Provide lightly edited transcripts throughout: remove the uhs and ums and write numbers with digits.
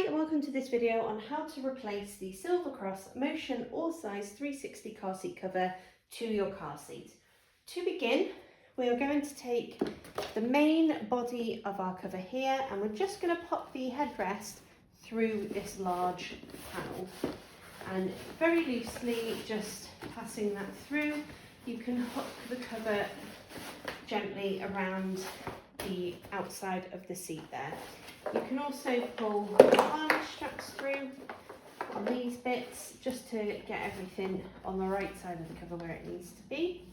Hi and welcome to this video on how to replace the Silver Cross Motion All Size 360 car seat cover to your car seat. To begin, we are going to take the main body of our cover here and we're just going to pop the headrest through this large panel and very loosely just passing that through. You can hook the cover gently around the outside of the seat there. You can also pull the harness straps through on these bits just to get everything on the right side of the cover where it needs to be.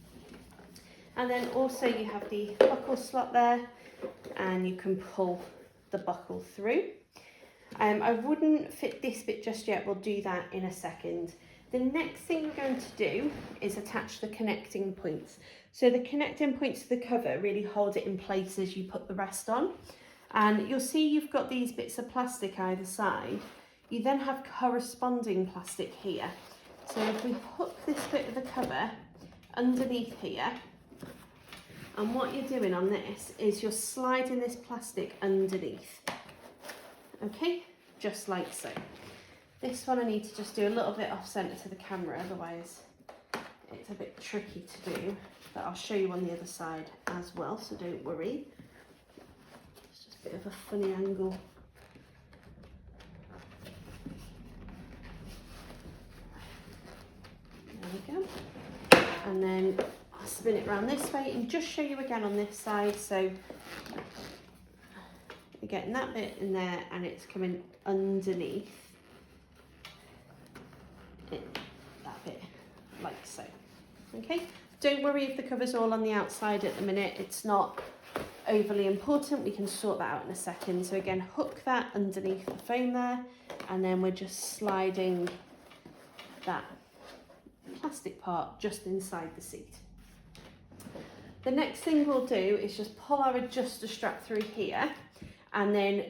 And then also you have the buckle slot there and you can pull the buckle through. I wouldn't fit this bit just yet, we'll do that in a second. The next thing we're going to do is attach the connecting points. So the connecting points to the cover really hold it in place as you put the rest on. And you'll see you've got these bits of plastic either side. You then have corresponding plastic here. So if we hook this bit of the cover underneath here, and what you're doing on this is you're sliding this plastic underneath. Okay, just like so. This one I need to just do a little bit off centre to the camera, otherwise it's a bit tricky to do, but I'll show you on the other side as well, so don't worry. It's just a bit of a funny angle. There we go. And then I'll spin it around this way and just show you again on this side. So you're getting that bit in there and it's coming underneath that bit like so. Okay, don't worry if the cover's all on the outside at the minute, it's not overly important, we can sort that out in a second. So again, hook that underneath the foam there and then we're just sliding that plastic part just inside the seat. The next thing we'll do is just pull our adjuster strap through here and then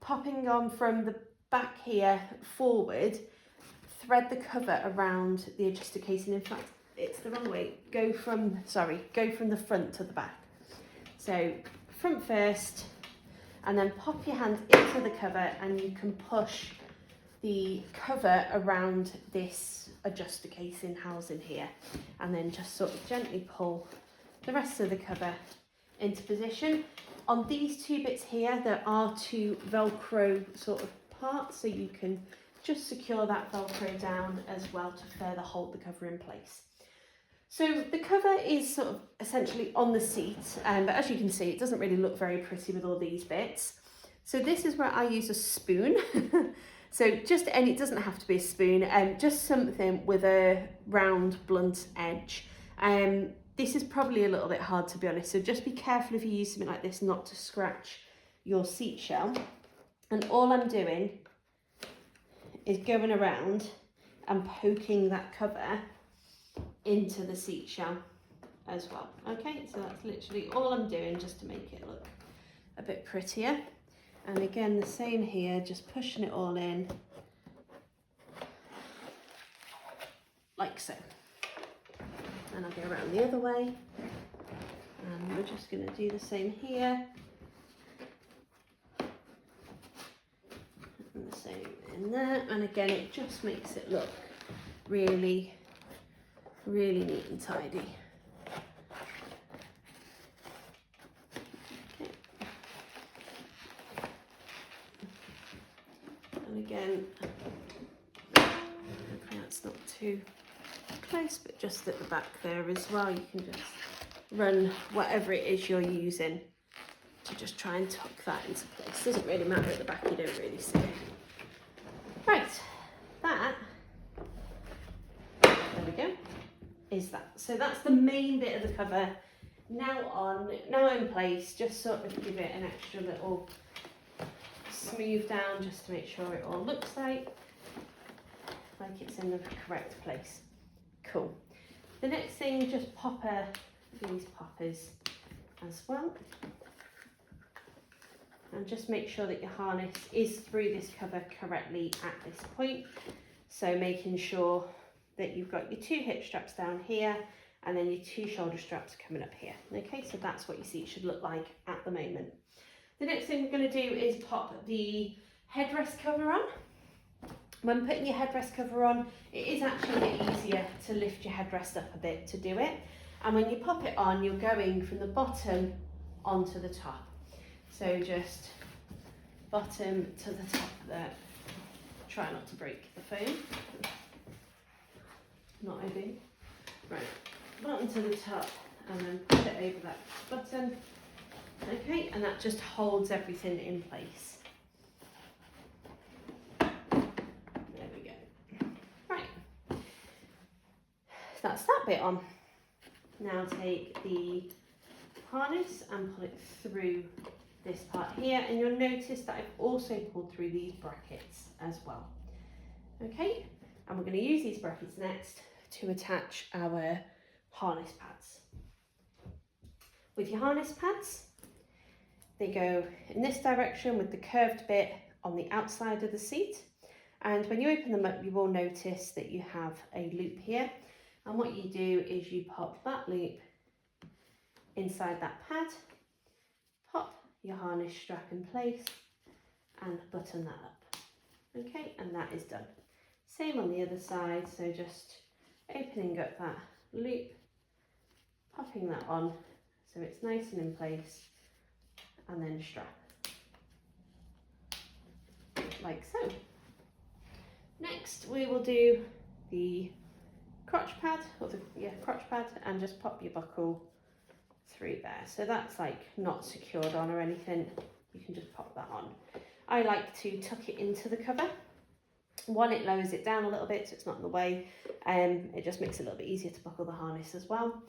popping on from the back here forward, thread the cover around the adjuster casing. In fact, it's the wrong way. Go from the front to the back. So front first, and then pop your hand into the cover and you can push the cover around this adjuster casing housing here, and then just sort of gently pull the rest of the cover into position. On these two bits here, there are two Velcro sort of parts, so you can just secure that Velcro down as well to further hold the cover in place. So the cover is sort of essentially on the seat, but as you can see, it doesn't really look very pretty with all these bits. So this is where I use a spoon. So just any, it doesn't have to be a spoon, just something with a round, blunt edge. This is probably a little bit hard, to be honest, so just be careful if you use something like this not to scratch your seat shell. And all I'm doing is going around and poking that cover into the seat shell as well. Okay, so that's literally all I'm doing just to make it look a bit prettier. And again, the same here, just pushing it all in like so. And I'll go around the other way and we're just going to do the same here and the same in there, and again it just makes it look really neat and tidy. Okay. And again, hopefully that's not too close, but just at the back there as well, you can just run whatever it is you're using to just try and tuck that into place. Doesn't really matter at the back, you don't really see it. Right, that, there we go, is that. So that's the main bit of the cover now in place. Just sort of give it an extra little smooth down just to make sure it all looks like it's in the correct place. Cool. The next thing, just pop these poppers as well. And just make sure that your harness is through this cover correctly at this point. So making sure that you've got your two hip straps down here and then your two shoulder straps coming up here. Okay, so that's what your seat should look like at the moment. The next thing we're going to do is pop the headrest cover on. When putting your headrest cover on, it is actually a bit easier to lift your headrest up a bit to do it. And when you pop it on, you're going from the bottom onto the top. So just bottom to the top there. Try not to break the phone. Not ideal. Right, bottom to the top and then put it over that button. Okay, and that just holds everything in place. There we go. Right, that's that bit on. Now take the harness and pull it through this part here, and you'll notice that I've also pulled through these brackets as well. Okay, and we're going to use these brackets next to attach our harness pads. With your harness pads, they go in this direction with the curved bit on the outside of the seat, and when you open them up you will notice that you have a loop here, and what you do is you pop that loop inside that pad, pop your harness strap in place and button that up. Okay, and that is done. Same on the other side, so just opening up that loop, popping that on so it's nice and in place, and then strap like so. Next we will do the crotch pad, or the crotch pad, and just pop your buckle through there. So that's like not secured on or anything, you can just pop that on. I like to tuck it into the cover. One, it lowers it down a little bit so it's not in the way, it just makes it a little bit easier to buckle the harness as well.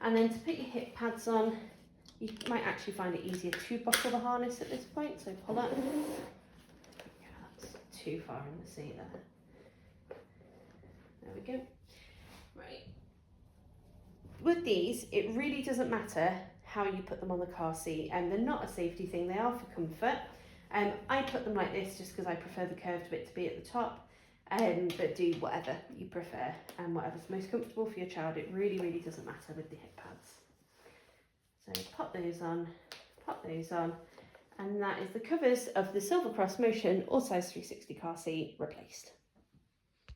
And then to put your hip pads on, you might actually find it easier to buckle the harness at this point, so pull up. Yeah, that's too far in the seat there. There we go. Right. With these, it really doesn't matter how you put them on the car seat, and they're not a safety thing, they are for comfort. I put them like this just because I prefer the curved bit to be at the top, but do whatever you prefer and whatever's most comfortable for your child. It really, really doesn't matter with the hip pads. So pop those on, and that is the covers of the Silver Cross Motion All Size 360 car seat replaced.